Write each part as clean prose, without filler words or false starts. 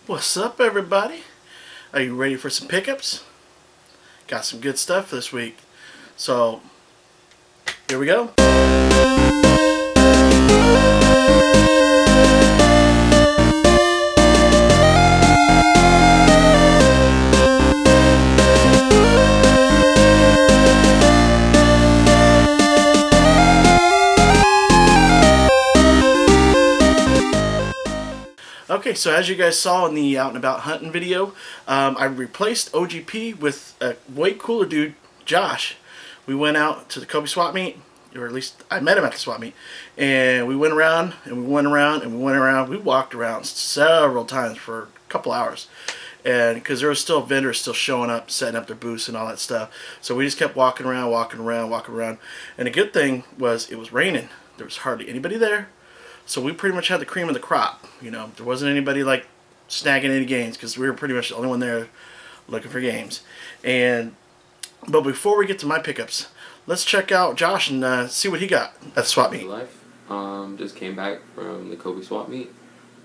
What's up, everybody? Are you ready for some pickups? Got some good stuff this week. So, here we go. Okay, so as you guys saw in the Out and About Hunting video, I replaced OGP with a way cooler dude, Josh. We went out to the Kobe swap meet, or at least I met him at the swap meet, and we went around, and we went around, and we went around. We walked around several times for a couple hours, and because there was still vendors still showing up, setting up their booths and all that stuff. So we just kept walking around, walking around, walking around. And the good thing was it was raining. There was hardly anybody there. So we pretty much had the cream of the crop. You know, there wasn't anybody like snagging any games because we were pretty much the only one there looking for games. But before we get to my pickups, let's check out Josh and see what he got at the swap meet. Life. Just came back from the Kobe swap meet.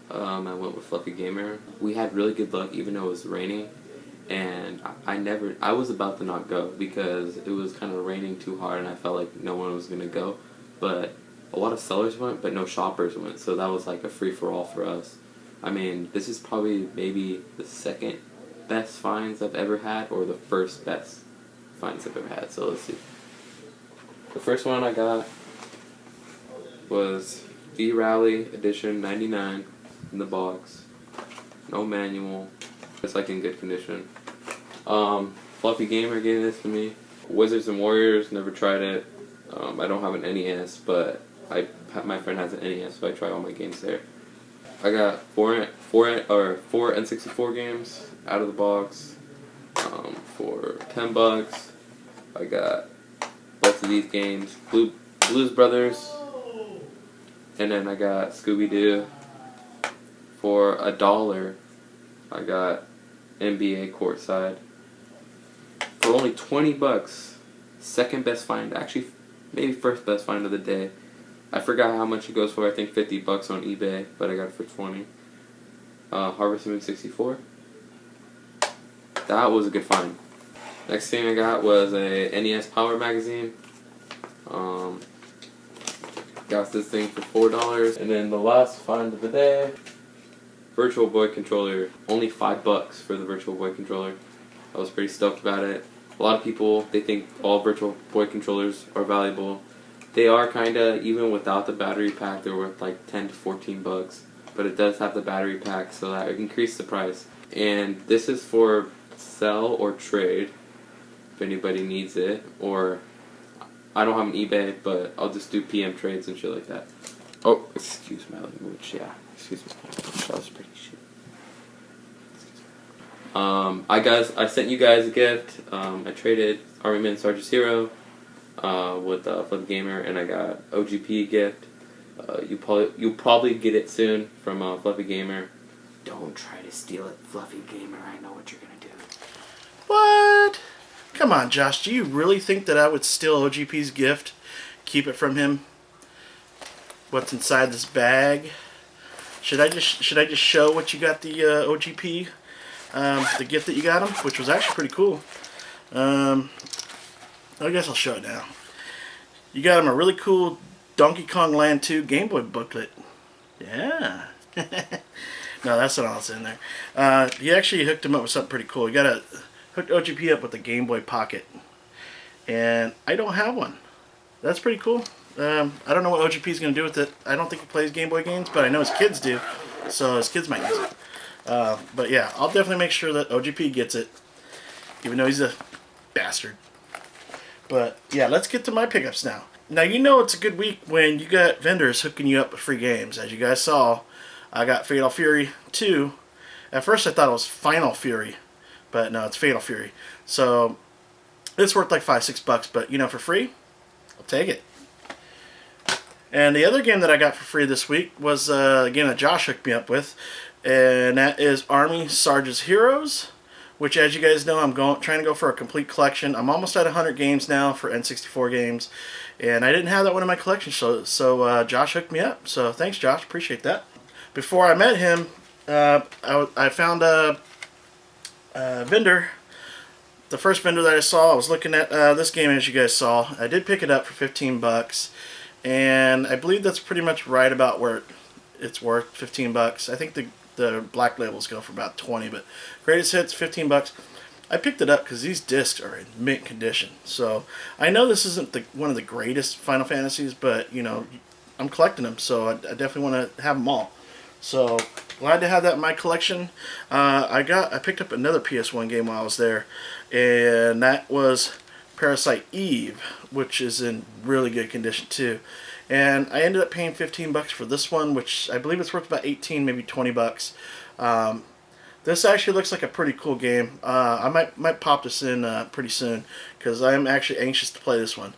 I went with Fluffy Gamer. We had really good luck even though it was raining, and I was about to not go because it was kind of raining too hard and I felt like no one was gonna go, but a lot of sellers went, but no shoppers went, so that was like a free-for-all for us. I mean, this is probably maybe the second best finds I've ever had, or the first best finds I've ever had, so let's see. The first one I got was V-Rally Edition 99 in the box. No manual. It's like in good condition. Fluffy Gamer gave this to me. Wizards and Warriors, never tried it. I don't have an NES, but my friend has an NES, so I try all my games there. I got four N64 games out of the box for $10. I got both of these games, Blues Brothers, and then I got Scooby-Doo. For $1, I got NBA Courtside. For only $20, second best find, actually maybe first best find of the day. I forgot how much it goes for. I think $50 on eBay, but I got it for $20. Harvest Moon 64. That was a good find. Next thing I got was a NES Power magazine. Got this thing for $4. And then the last find of the day, Virtual Boy controller. Only $5 for the Virtual Boy controller. I was pretty stoked about it. A lot of people, they think all Virtual Boy controllers are valuable. They are kinda, even without the battery pack, they're worth like $10 to $14. But it does have the battery pack, so that increased the price. And this is for sell or trade, if anybody needs it. Or, I don't have an eBay, but I'll just do PM trades and shit like that. Oh, excuse my language, yeah. Excuse me. That was pretty shit. I sent you guys a gift. I traded Army Man Sergeant's Hero with Fluffy Gamer, and I got OGP gift. You'll probably get it soon from Fluffy Gamer. Don't try to steal it, Fluffy Gamer. I know what you're gonna do. What? Come on, Josh. Do you really think that I would steal OGP's gift? Keep it from him? What's inside this bag? Should I just show what you got the OGP, the gift that you got him, which was actually pretty cool. I guess I'll show it now. You got him a really cool Donkey Kong Land 2 Game Boy booklet. Yeah. No, that's not all that's in there. He actually hooked him up with something pretty cool. He hooked OGP up with a Game Boy Pocket, and I don't have one. That's pretty cool. I don't know what OGP is going to do with it. I don't think he plays Game Boy games, but I know his kids do, so his kids might use it. But yeah, I'll definitely make sure that OGP gets it, even though he's a bastard. But yeah, let's get to my pickups now. Now, you know it's a good week when you got vendors hooking you up with free games. As you guys saw, I got Fatal Fury 2. At first I thought it was Final Fury, but no, it's Fatal Fury. So it's worth like $5-6, but you know, for free, I'll take it. And the other game that I got for free this week was a game that Josh hooked me up with, and that is Army Sergeant's Heroes, which, as you guys know, I'm trying to go for a complete collection. I'm almost at 100 games now for N64 games, and I didn't have that one in my collection, so Josh hooked me up. So thanks, Josh. Appreciate that. Before I met him, I found a vendor. The first vendor that I saw, I was looking at this game, as you guys saw. I did pick it up for 15 bucks, and I believe that's pretty much right about where it's worth, 15 bucks. I think the black labels go for about 20, but greatest hits, 15 bucks. I picked it up because these discs are in mint condition. So I know this isn't one of the greatest Final Fantasies, but you know, I'm collecting them, so I definitely want to have them all. So glad to have that in my collection. I picked up another PS1 game while I was there, and that was Parasite Eve, which is in really good condition too. And I ended up paying 15 bucks for this one, which I believe it's worth about 18, maybe 20 bucks. This actually looks like a pretty cool game. I might pop this in pretty soon because I am actually anxious to play this one.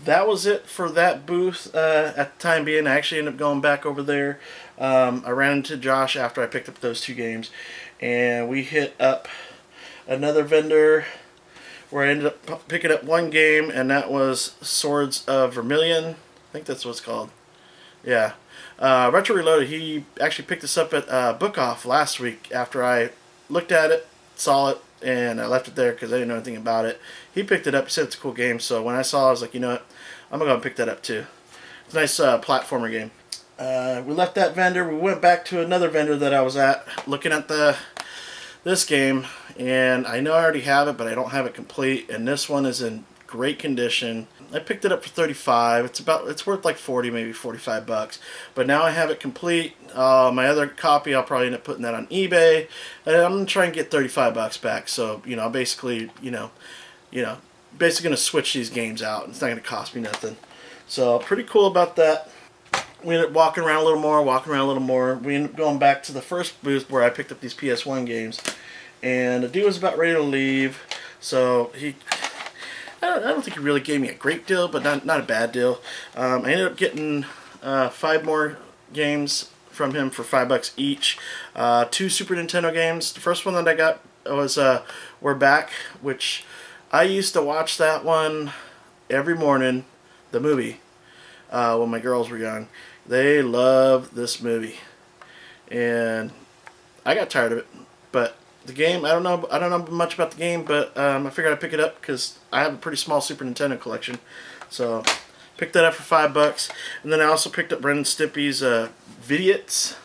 That was it for that booth at the time being. I actually ended up going back over there. I ran into Josh after I picked up those two games, and we hit up another vendor where I ended up picking up one game, and that was Swords of Vermilion. I think that's what it's called. Yeah. Retro Reloaded, he actually picked this up at Book Off last week after I looked at it, saw it, and I left it there because I didn't know anything about it. He picked it up. He said it's a cool game, so when I saw it, I was like, you know what, I'm going to go pick that up too. It's a nice platformer game. We left that vendor. We went back to another vendor that I was at looking at this game, and I know I already have it, but I don't have it complete, and this one is in great condition. I picked it up for 35. It's worth like 40, maybe 45 bucks. But now I have it complete. My other copy, I'll probably end up putting that on eBay, and I'm gonna try and get 35 bucks back. So you know, basically, basically gonna switch these games out. It's not gonna cost me nothing. So pretty cool about that. We ended up walking around a little more. We ended up going back to the first booth where I picked up these PS1 games, and the dude was about ready to leave. So I don't think he really gave me a great deal, but not a bad deal. I ended up getting 5 more games from him for $5 each. 2 Super Nintendo games. The first one that I got was We're Back, which I used to watch that one every morning, the movie, when my girls were young. They loved this movie, and I got tired of it, but the game, I don't know much about the game, but I figured I'd pick it up because I have a pretty small Super Nintendo collection. So picked that up for $5, and then I also picked up Brendan Stimpy's Vidiots,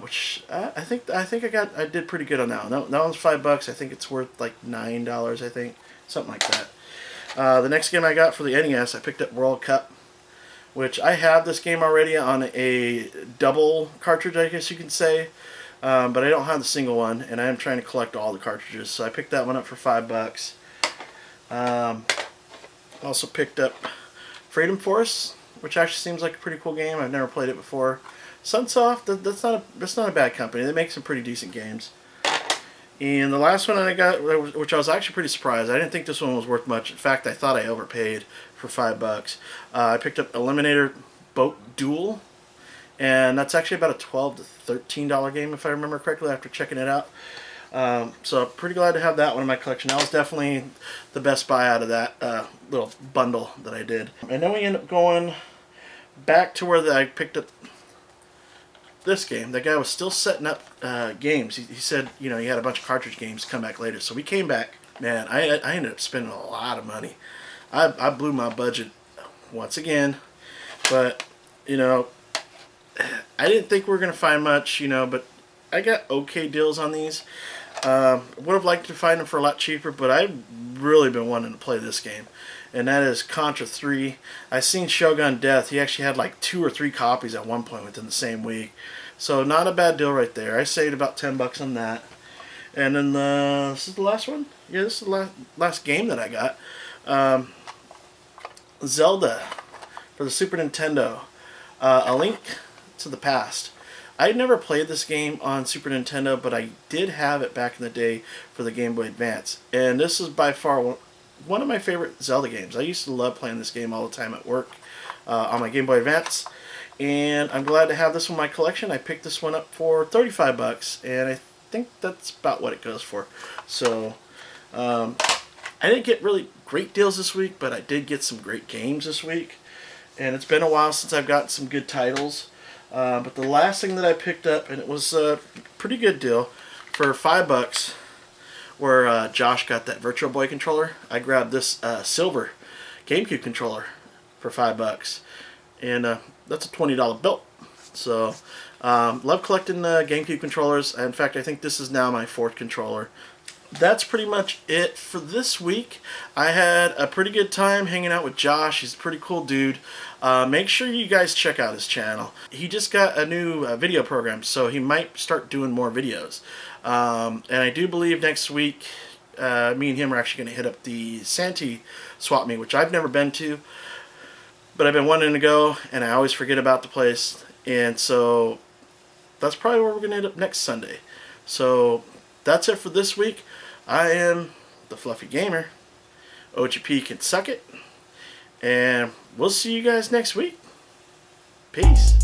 which I think I did pretty good on that one. That one's $5. I think it's worth like $9. I think something like that. The next game I got for the NES, I picked up World Cup, which I have this game already on a double cartridge, I guess you can say. But I don't have the single one, and I am trying to collect all the cartridges, so I picked that one up for $5. Also picked up Freedom Force, which actually seems like a pretty cool game. I've never played it before. Sunsoft, that's not a bad company. They make some pretty decent games. And the last one that I got, which I was actually pretty surprised, I didn't think this one was worth much. In fact, I thought I overpaid for $5. I picked up Eliminator Boat Duel. And that's actually about a $12 to $13 game, if I remember correctly, after checking it out. So pretty glad to have that one in my collection. That was definitely the best buy out of that little bundle that I did. And then we end up going back to where I picked up this game. That guy was still setting up games. He said, you know, he had a bunch of cartridge games to come back later. So we came back. Man, I ended up spending a lot of money. I blew my budget once again. But, you know, I didn't think we were going to find much, you know, but I got okay deals on these. Would have liked to find them for a lot cheaper, but I've really been wanting to play this game, and that is Contra 3. I seen Shogun Death. He actually had like 2 or 3 copies at one point within the same week, so not a bad deal right there. I saved about $10 on that. And then this is the last one. Yeah, this is the last game that I got. Zelda for the Super Nintendo. A Link to the Past. I never played this game on Super Nintendo, but I did have it back in the day for the Game Boy Advance. And this is by far one of my favorite Zelda games. I used to love playing this game all the time at work on my Game Boy Advance. And I'm glad to have this one in my collection. I picked this one up for $35, and I think that's about what it goes for. So I didn't get really great deals this week, but I did get some great games this week. And it's been a while since I've gotten some good titles. But the last thing that I picked up, and it was a pretty good deal, for $5, where Josh got that Virtual Boy controller, I grabbed this silver GameCube controller for $5, and that's a $20 bill. So, love collecting GameCube controllers. In fact, I think this is now my 4th controller. That's pretty much it for this week. I had a pretty good time hanging out with Josh. He's a pretty cool dude. Make sure you guys check out his channel. He just got a new video program, so he might start doing more videos. And I do believe next week, me and him are actually going to hit up the Santee swap meet, which I've never been to, but I've been wanting to go, and I always forget about the place. And so that's probably where we're going to end up next Sunday. So that's it for this week. I am the Fluffy Gamer. OGP can suck it. And we'll see you guys next week. Peace.